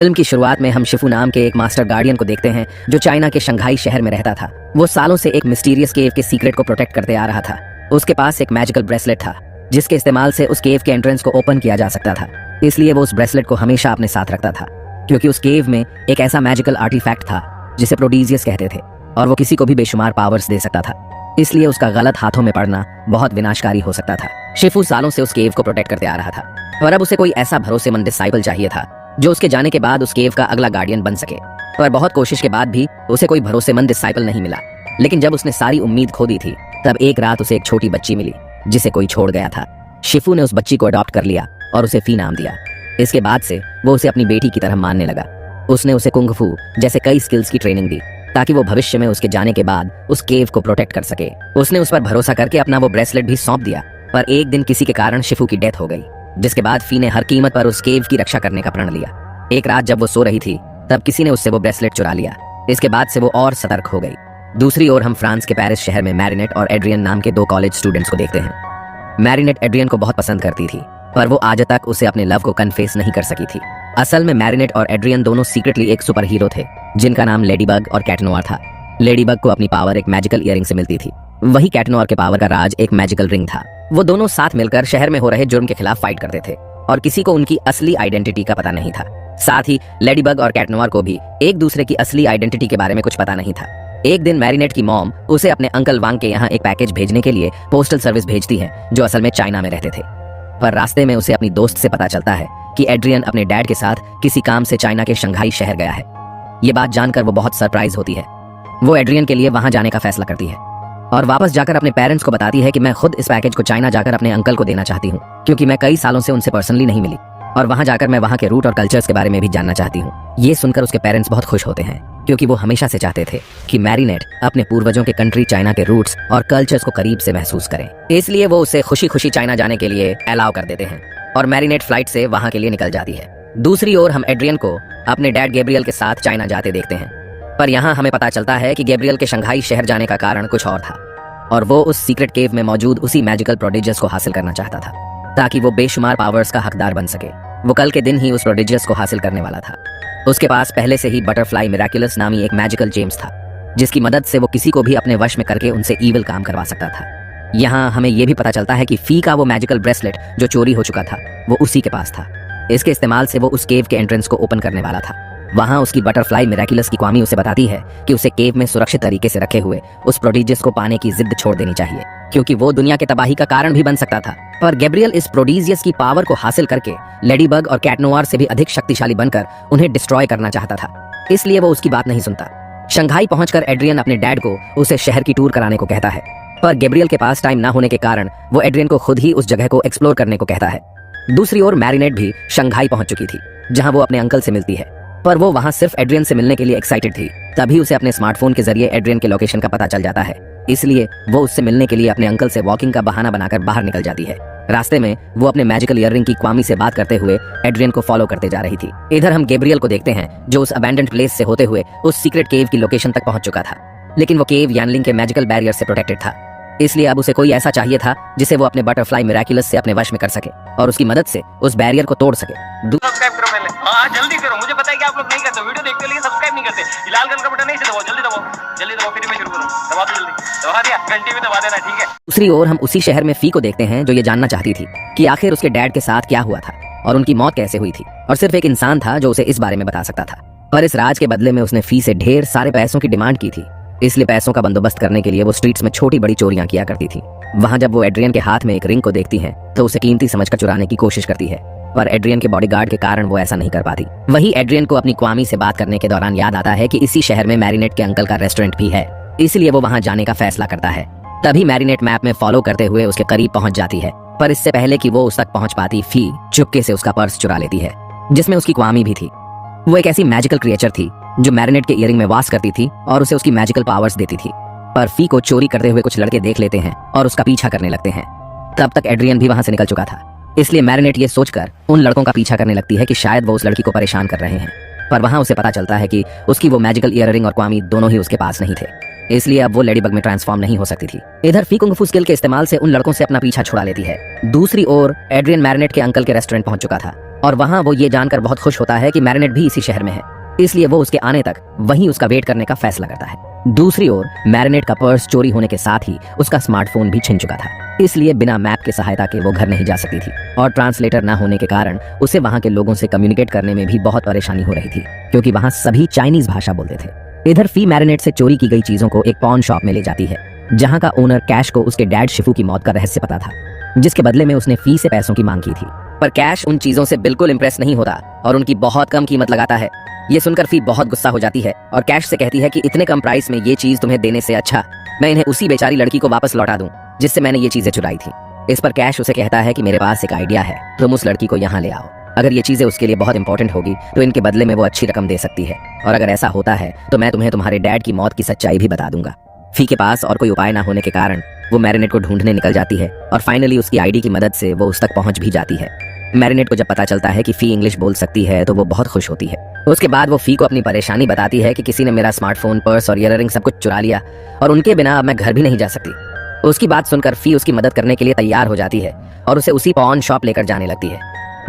Film की शुरुआत में हम शिफू नाम के एक मास्टर गार्डियन को देखते हैं जो चाइना के शंघाई शहर में रहता था। वो सालों से एक मिस्टीरियस केव के सीक्रेट को प्रोटेक्ट करते आ रहा था। उसके पास एक मैजिकल ब्रेसलेट था जिसके इस्तेमाल से उस केव के एंट्रेंस को ओपन किया जा सकता था। इसलिए वो उस ब्रेसलेट को हमेशा अपने साथ रखता था क्योंकि उस केव में एक ऐसा मैजिकल आर्टिफैक्ट था जिसे प्रोडीजियस कहते थे और वो किसी को भी बेशुमार पावर्स दे सकता था। इसलिए उसका गलत हाथों में पड़ना बहुत विनाशकारी हो सकता था। शिफू सालों से उस केव को प्रोटेक्ट करते आ रहा था और अब उसे कोई ऐसा भरोसेमंद डिसाइपल चाहिए था जो उसके जाने के बाद उस केव का अगला गार्डियन बन सके। पर बहुत कोशिश के बाद भी उसे कोई भरोसेमंद डिसाइपल नहीं मिला। लेकिन जब उसने सारी उम्मीद खो दी थी तब एक रात उसे एक छोटी बच्ची मिली जिसे कोई छोड़ गया था। शिफू ने उस बच्ची को अडॉप्ट कर लिया और उसे फी नाम दिया। इसके बाद से वो उसे अपनी बेटी की तरह मानने लगा। उसने उसे कुंग फू जैसे कई स्किल्स की ट्रेनिंग दी ताकि वो भविष्य में उसके जाने के बाद उस केव को प्रोटेक्ट कर सके। उसने उस पर भरोसा करके अपना वो ब्रेसलेट भी सौंप दिया। पर एक दिन किसी के कारण शिफू की डेथ हो गई, जिसके बाद फी ने हर कीमत पर उस केव की रक्षा करने का प्रण लिया। एक रात जब वो सो रही थी तब किसी ने उससे वो ब्रेसलेट चुरा लिया। इसके बाद से वो और सतर्क हो गई। दूसरी ओर हम फ्रांस के पेरिस शहर में मैरिनेट और एड्रियन नाम के दो कॉलेज स्टूडेंट्स को देखते हैं। मैरिनेट एड्रियन को बहुत पसंद करती थी पर वो आज तक उसे अपने लव को कन्फेस नहीं कर सकी थी। असल में मैरिनेट और एड्रियन दोनों सीक्रेटली एक सुपर हीरो थे जिनका नाम लेडीबग और कैट नोयर था। लेडीबग को अपनी पावर एक मैजिकल इयररिंग से मिलती थी, वही कैट नोयर के पावर का राज एक मैजिकल रिंग था। वो दोनों साथ मिलकर शहर में हो रहे जुर्म के खिलाफ फाइट करते थे और किसी को उनकी असली आइडेंटिटी का पता नहीं था। साथ ही लेडीबग और कैट नोयर को भी एक दूसरे की असली आइडेंटिटी के बारे में कुछ पता नहीं था। एक दिन मैरिनेट की मॉम उसे अपने अंकल वांग के यहाँ एक पैकेज भेजने के लिए पोस्टल सर्विस भेजती है जो असल में चाइना में रहते थे। पर रास्ते में उसे अपनी दोस्त से पता चलता है कि एड्रियन अपने डैड के साथ किसी काम से चाइना के शंघाई शहर गया है। ये बात जानकर वो बहुत सरप्राइज होती है। वो एड्रियन के लिए वहां जाने का फैसला करती है और वापस जाकर अपने पेरेंट्स को बताती है कि मैं खुद इस पैकेज को चाइना जाकर अपने अंकल को देना चाहती हूँ क्योंकि मैं कई सालों से उनसे पर्सनली नहीं मिली और वहां जाकर मैं वहां के रूट और कल्चर्स के बारे में भी जानना चाहती हूँ। ये सुनकर उसके पेरेंट्स बहुत खुश होते हैं क्योंकि वो हमेशा से चाहते थे कि मैरिनेट अपने पूर्वजों के कंट्री चाइना के रूट्स और कल्चर्स को करीब से महसूस करें। इसलिए वो उसे खुशी खुशी चाइना जाने के लिए अलाउ कर देते हैं और मैरिनेट फ्लाइट से वहां के लिए निकल जाती है। दूसरी ओर हम एड्रियन को अपने डैड गैब्रियल के साथ चाइना जाते देखते हैं। पर यहाँ हमें पता चलता है कि गैब्रियल के शंघाई शहर जाने का कारण कुछ और था और वो उस सीक्रेट केव में मौजूद उसी मैजिकल प्रोडिजियस को हासिल करना चाहता था ताकि वो बेशुमार पावर्स का हकदार बन सके। वो कल के दिन ही उस प्रोडिजियस को हासिल करने वाला था। उसके पास पहले से ही बटरफ्लाई मिराकुलस नामी एक मैजिकल जेम्स था जिसकी मदद से वो किसी को भी अपने वश में करके उनसे ईविल काम करवा सकता था। यहाँ हमें यह भी पता चलता है कि फी का वो मैजिकल ब्रेसलेट जो चोरी हो चुका था वो उसी के पास था। इसके इस्तेमाल से वो उस केव के एंट्रेंस को ओपन करने वाला था। वहां उसकी बटरफ्लाई मिराकुलस की क्वामी उसे बताती है कि उसे केव में सुरक्षित तरीके से रखे हुए उस प्रोडिजियस को पाने की जिद छोड़ देनी चाहिए क्योंकि वो दुनिया के तबाही का कारण भी बन सकता था। पर गैब्रियल इस प्रोडिजियस की पावर को हासिल करके लेडीबग और कैट नोयर से भी अधिक शक्तिशाली बनकर उन्हें डिस्ट्रॉय करना चाहता था। इसलिए वो उसकी बात नहीं सुनता। शंघाई पहुंचकर एड्रियन अपने डैड को उसे शहर की टूर कराने को कहता है पर गैब्रियल के पास टाइम ना होने के कारण वो एड्रियन को खुद ही उस जगह को एक्सप्लोर करने को कहता है। दूसरी ओर मैरिनेट भी शंघाई पहुंच चुकी थी जहां वो अपने अंकल से मिलती है पर वो वहां सिर्फ एड्रियन से मिलने के लिए एक्साइटेड थी। तभी उसे अपने स्मार्टफोन के जरिए एड्रियन के लोकेशन का पता चल जाता है। इसलिए वो उससे मिलने के लिए अपने अंकल से वॉकिंग का बहाना बनाकर बाहर निकल जाती है। रास्ते में वो अपने मैजिकल इयररिंग की क्वामी से बात करते हुए एड्रियन को फॉलो करते जा रही थी। इधर हम गैब्रियल को देखते हैं जो उस अबैंडन्ड प्लेस से होते हुए उस सीक्रेट केव की लोकेशन तक पहुंच चुका था। लेकिन वो केव यानलिंग के मैजिकल बैरियर से प्रोटेक्टेड था। इसलिए अब उसे कोई ऐसा चाहिए था जिसे वो अपने बटरफ्लाई मिराकुलस से अपने वश में कर सके और उसकी मदद से उस बैरियर को तोड़ सके। सब्सक्राइब करो पहले। हाँ जल्दी करो, मुझे पता है कि आप लोग नहीं करते, वीडियो देखते लेकिन सब्सक्राइब नहीं करते। लाल कलर का बटन नहीं से दबाओ, जल्दी दबाओ, जल्दी दबाओ, फिर मैं शुरू करूं। दबा दो जल्दी, दबा दिया, घंटी भी दबा देना, ठीक है। दूसरी ओर हम उसी शहर में फी को देखते हैं जो ये जानना चाहती थी कि आखिर उसके डैड के साथ क्या हुआ था और उनकी मौत कैसे हुई थी और सिर्फ एक इंसान था जो उसे इस बारे में बता सकता था। पर इस राज के बदले में उसने फी से ढेर सारे पैसों की डिमांड की थी। इसलिए पैसों का बंदोबस्त करने के लिए वो स्ट्रीट्स में छोटी बड़ी चोरियां किया करती थी। वहां जब वो एड्रियन के हाथ में एक रिंग को देखती है तो उसे कीमती समझकर चुराने की कोशिश करती है पर एड्रियन के बॉडीगार्ड के कारण वो ऐसा नहीं कर पाती। वही एड्रियन को अपनी क्वामी से बात करने के दौरान याद आता है कि इसी शहर में मैरिनेट के अंकल का रेस्टोरेंट भी है। इसलिए वो वहां जाने का फैसला करता है। तभी मैरिनेट मैप में फॉलो करते हुए उसके करीब पहुंच जाती है पर इससे पहले कि वो उस तक पहुंच पाती फी चुपके से उसका पर्स चुरा लेती है जिसमें उसकी क्वामी भी थी। वो एक ऐसी मैजिकल क्रिएचर थी जो मैरिनेट के इयरिंग में वास करती थी और उसे उसकी मैजिकल पावर्स देती थी। पर फी को चोरी करते हुए कुछ लड़के देख लेते हैं और उसका पीछा करने लगते हैं। तब तक एड्रियन भी वहां से निकल चुका था। इसलिए मैरिनेट ये सोचकर उन लड़कों का पीछा करने लगती है कि शायद वो उस लड़की को परेशान कर रहे हैं। पर वहां उसे पता चलता है कि उसकी वो मैजिकल इयररिंग और क्वामी दोनों ही उसके पास नहीं थे। इसलिए अब वो लेडीबग में ट्रांसफॉर्म नहीं हो सकती थी। इधर फी कुंग फू स्किल के इस्तेमाल से उन लड़कों से अपना पीछा छुड़ा लेती है। दूसरी ओर एड्रियन मैरिनेट के अंकल के रेस्टोरेंट पहुंच चुका था और वहाँ वो ये जानकर बहुत खुश होता है कि मैरिनेट भी इसी शहर में है, इसलिए वो उसके आने तक वहीं उसका वेट करने का फैसला करता है। दूसरी ओर मैरिनेट का पर्स चोरी होने के साथ ही उसका स्मार्टफोन भी छिन चुका था, इसलिए बिना मैप की सहायता के वो घर नहीं जा सकती थी और ट्रांसलेटर ना होने के कारण उसे वहाँ के लोगों से कम्युनिकेट करने में भी बहुत परेशानी हो रही थी, क्योंकि वहाँ सभी चाइनीज भाषा बोलते थे। इधर फी मैरिनेट से चोरी की गई चीजों को एक पॉन शॉप में ले जाती है, जहाँ का ओनर कैश को उसके डैड शिफू की मौत का रहस्य पता था, जिसके बदले में उसने फी से पैसों की मांग की थी। पर कैश उन चीजों से बिल्कुल इंप्रेस नहीं होता और उनकी बहुत कम कीमत लगाता है। ये सुनकर फी बहुत गुस्सा हो जाती है और कैश से कहती है कि इतने कम प्राइस में ये चीज तुम्हें देने से अच्छा मैं इन्हें उसी बेचारी लड़की को वापस लौटा दूं जिससे मैंने ये चीजें चुराई थी। इस पर कैश उसे कहता है कि मेरे पास एक आइडिया है, तुम उस लड़की को यहाँ ले आओ। अगर ये चीजें उसके लिए बहुत इंपॉर्टेंट होगी तो इनके बदले में वो अच्छी रकम दे सकती है, और अगर ऐसा होता है तो मैं तुम्हें तुम्हारे डैड की मौत की सच्चाई भी बता दूंगा। फी के पास और कोई उपाय ना होने के कारण वो मैरिनेट को ढूंढने निकल जाती है और फाइनली उसकी आईडी की मदद से वो उस तक पहुंच भी जाती है। मैरिनेट को जब पता चलता है कि फी इंग्लिश बोल सकती है तो वो बहुत खुश होती है। उसके बाद वो फी को अपनी परेशानी बताती है कि किसी ने मेरा स्मार्टफोन, पर्स और ईयररिंग सब कुछ चुरा लिया और उनके बिना अब मैं घर भी नहीं जा सकती। उसकी बात सुनकर फी उसकी मदद करने के लिए तैयार हो जाती है और उसे उसी पॉन शॉप लेकर जाने लगती है।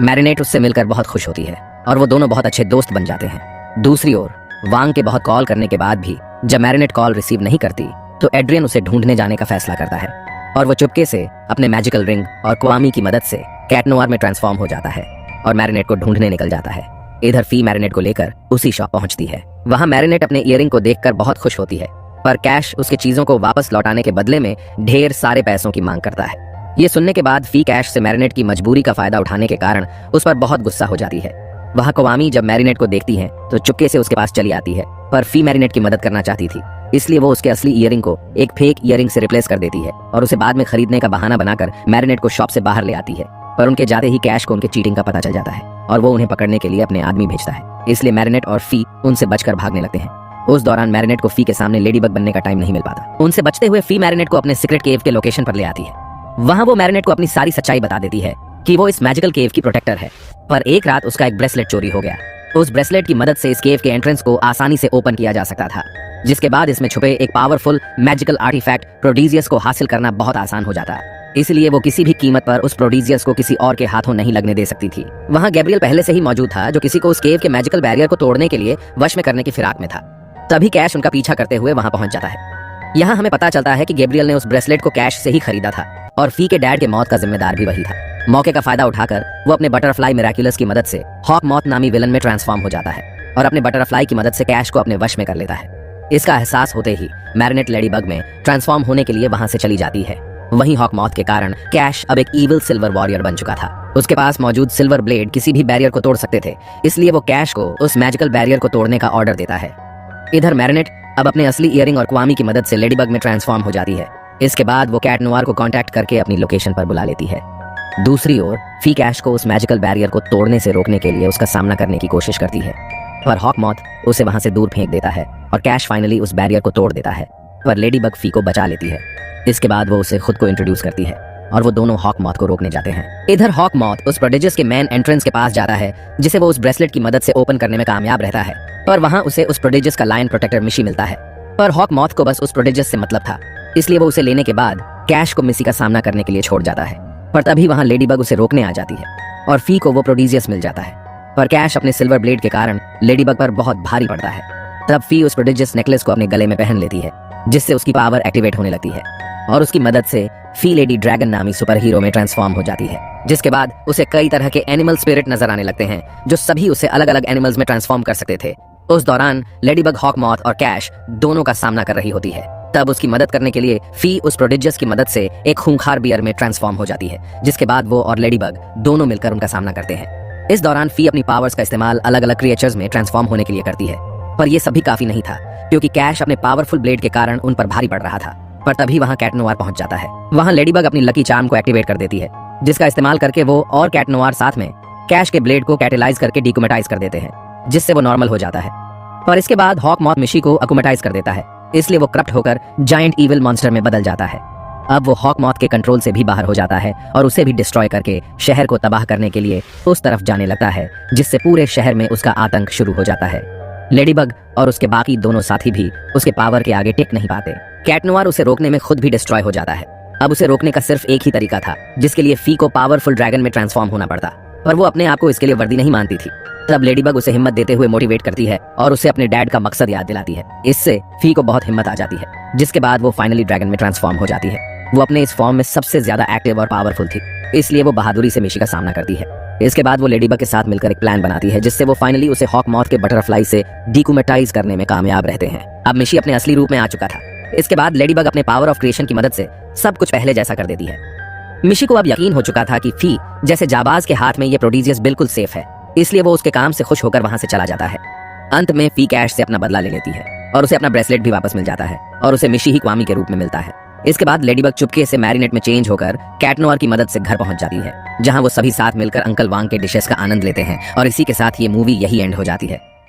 मैरिनेट उससे मिलकर बहुत खुश होती है और वो दोनों बहुत अच्छे दोस्त बन जाते हैं। दूसरी ओर वांग के बहुत कॉल करने के बाद भी जब मैरिनेट कॉल रिसीव नहीं करती तो एड्रियन उसे ढूंढने जाने का फैसला करता है और वो चुपके से अपने मैजिकल रिंग और क्वामी की मदद से कैट नोवार में ट्रांसफॉर्म हो जाता है और मैरिनेट को ढूंढने निकल जाता है। इधर फी मैरिनेट को लेकर उसी शॉप पहुंचती है। वहां मैरिनेट अपने ईयरिंग को देखकर बहुत खुश होती है, पर कैश उसके चीजों को वापस लौटाने के बदले में ढेर सारे पैसों की मांग करता है। ये सुनने के बाद फी कैश से मैरिनेट की मजबूरी का फायदा उठाने के कारण उस पर बहुत गुस्सा हो जाती है। वहां क्वामी जब मैरिनेट को देखती है तो चुपके से उसके पास चली आती है, पर फी मैरिनेट की मदद करना चाहती थी, इसलिए वो उसके असली ईयरिंग को एक फेक ईयरिंग से रिप्लेस कर देती है और उसे बाद में खरीदने का बहाना बनाकर मैरिनेट को शॉप से बाहर ले आती है। पर उनके जाते ही कैश को उनके चीटिंग का पता चल जाता है और वो उन्हें पकड़ने के लिए अपने आदमी भेजता है, इसलिए मैरिनेट और फी उनसे बचकर भागने लगते हैं। उस दौरान मैरिनेट को फी के सामने लेडीबग बनने का टाइम नहीं मिल पाता। उनसे बचते हुए फी मैरिनेट को अपने सीक्रेट केव के लोकेशन पर ले आती है। वहां वो मैरिनेट को अपनी सारी सच्चाई बता देती है कि वो इस मैजिकल केव की प्रोटेक्टर है, पर एक रात उसका एक ब्रेसलेट चोरी हो गया। उस ब्रेसलेट की मदद से इस केव के एंट्रेंस को आसानी से ओपन किया जा सकता था, जिसके बाद इसमें छुपे एक पावरफुल मैजिकल आर्टिफैक्ट प्रोडीजियस को हासिल करना बहुत आसान हो जाता। इसलिए वो किसी भी कीमत पर उस प्रोडीजियस को किसी और के हाथों नहीं लगने दे सकती थी। वहां गैब्रियल पहले से ही मौजूद था, जो किसी को उस केव के मैजिकल बैरियर को तोड़ने के लिए वश में करने की फिराक में था। तभी कैश उनका पीछा करते हुए वहां पहुंच जाता है। यहाँ हमें पता चलता है कि गैब्रियल ने उस ब्रेसलेट को कैश से ही खरीदा था और फी के डैड के मौत का जिम्मेदार भी वही था। मौके का फायदा उठाकर वो अपने बटरफ्लाई मिराक्युलस की मदद से हॉक मॉथ नामी विलन में ट्रांसफॉर्म हो जाता है और अपने बटरफ्लाई की मदद से कैश को अपने वश में कर लेता है। इसका एहसास होते ही मैरिनेट लेडीबग में ट्रांसफॉर्म होने के लिए वहां से चली जाती है। वहीं हॉक मॉथ के कारण कैश अब एक इविल सिल्वर वॉरियर बन चुका था। उसके पास मौजूद सिल्वर ब्लेड किसी भी बैरियर को तोड़ सकते थे, इसलिए वो कैश को उस मैजिकल बैरियर को तोड़ने का ऑर्डर देता है। इधर मैरिनेट अब अपने असली ईयरिंग और क्वामी की मदद से लेडीबग में ट्रांसफॉर्म हो जाती है। इसके बाद वो कैट नोवार को कांटेक्ट करके अपनी लोकेशन पर बुला लेती है। दूसरी ओर फी कैश को उस मैजिकल बैरियर को तोड़ने से रोकने के लिए उसका सामना करने की कोशिश करती है, पर हॉक मॉथ उसे वहां से दूर फेंक देता है और कैश फाइनली उस बैरियर को तोड़ देता है, पर लेडीबग फी को बचा लेती है। इसके बाद वो उसे खुद को इंट्रोड्यूस करती है और वो दोनों हॉक मॉथ को रोकने जाते हैं। इधर हॉक मॉथ उस प्रोडिजियस के मेन एंट्रेंस के पास जाता है, जिसे वो उस ब्रेसलेट की मदद से ओपन करने में कामयाब रहता है, पर वहां उसे उस प्रोडिजियस का लायन प्रोटेक्टर मिशी मिलता है। पर हॉक मॉथ को बस उस प्रोडिजियस से मतलब था, इसलिए वो उसे लेने के बाद कैश को मिसी का सामना करने के लिए छोड़ जाता है। पर तभी वहां लेडीबग उसे रोकने आ जाती है और फी को वो प्रोडिजियस मिल जाता है, पर कैश अपने सिल्वर ब्लेड के कारण लेडीबग पर बहुत भारी पड़ता है। तब फी उस प्रोडिजियस नेकलेस को अपने गले में पहन लेती है, जिससे उसकी पावर एक्टिवेट होने लगती है और उसकी मदद से फी लेडी ड्रैगन नामी सुपर हीरो में ट्रांसफॉर्म हो जाती है। जिसके बाद उसे कई तरह के एनिमल स्पिरिट नजर आने लगते हैं, जो सभी उसे अलग अलग एनिमल्स में ट्रांसफॉर्म कर सकते थे। उस दौरान लेडीबग, हॉक मॉथ और कैश दोनों का सामना कर रही होती है। तब उसकी मदद करने के लिए फी उस प्रोडिजियस की मदद से एक खूंखार बियर में ट्रांसफॉर्म हो जाती है, जिसके बाद वो और लेडीबग दोनों मिलकर उनका सामना करते हैं। इस दौरान फी अपनी पावर्स का इस्तेमाल अलग अलग क्रिएचर्स में ट्रांसफॉर्म होने के लिए करती है, पर यह सभी काफी नहीं था, क्योंकि कैश अपने पावरफुल ब्लेड के कारण उन पर भारी पड़ रहा था। पर तभी वहां कैट नोवार पहुंच जाता है। वहां लेडीबग अपनी लकी चार्म को एक्टिवेट कर देती है, जिसका इस्तेमाल करके वो और कैट नोवार साथ में कैश के ब्लेड को कैटेलाइज करके डिकोमेटाइज कर देते हैं, जिससे वो नॉर्मल हो जाता है। पर इसके बाद हॉक मॉथ मिशी को अकुमेटाइज कर देता है, इसलिए वो करप्ट होकर जायंट इविल मॉन्स्टर में बदल जाता है। अब वो हॉक मॉथ के कंट्रोल से भी बाहर हो जाता है और उसे भी डिस्ट्रॉय करके शहर को तबाह करने के लिए उस तरफ जाने लगता है, जिससे पूरे शहर में उसका आतंक शुरू हो जाता है। लेडीबग और उसके बाकी दोनों साथी भी उसके पावर के आगे टिक नहीं पाते। कैट नोवार उसे रोकने में खुद भी डिस्ट्रॉय हो जाता है। अब उसे रोकने का सिर्फ एक ही तरीका था, जिसके लिए फी को पावरफुल ड्रैगन में ट्रांसफॉर्म होना पड़ता। पर वो अपने आप को इसके लिए वर्दी नहीं मानती थी। तब लेडीबग उसे हिम्मत देते हुए मोटिवेट करती है और उसे अपने डैड का मकसद याद दिलाती है। इससे फी को बहुत हिम्मत आ जाती है, जिसके बाद वो फाइनली ड्रैगन में ट्रांसफॉर्म हो जाती है। वो अपने इस फॉर्म में सबसे ज्यादा एक्टिव और पावरफुल थी, इसलिए वो बहादुरी से मिशी का सामना करती है। इसके बाद वो लेडीबग के साथ मिलकर एक प्लान बनाती है, जिससे वो फाइनली उसे हॉक मॉथ के बटरफ्लाई से डिकोमेटाइज करने में कामयाब रहते हैं। अब मिशी अपने असली रूप में आ चुका था। इसके बाद लेडीबग अपने पावर ऑफ क्रिएशन की मदद से सब कुछ पहले जैसा कर देती है। मिशी को अब यकीन हो चुका था कि फी जैसे जाबाज के हाथ में ये प्रोडिजियस बिल्कुल सेफ है, इसलिए वो उसके काम से खुश होकर वहां से चला जाता है। अंत में फी कैश से अपना बदला ले लेती है और उसे अपना ब्रेसलेट भी वापस मिल जाता है और उसे मिशी ही क्वामी के रूप में मिलता है। इसके बाद लेडीबग चुपके से मैरिनेट में चेंज होकर कैट नोयर की मदद से घर पहुंच जाती है, जहां वो सभी साथ मिलकर अंकल वांग के डिशेस का आनंद लेते हैं और इसी के साथ ये मूवी यही एंड हो जाती है।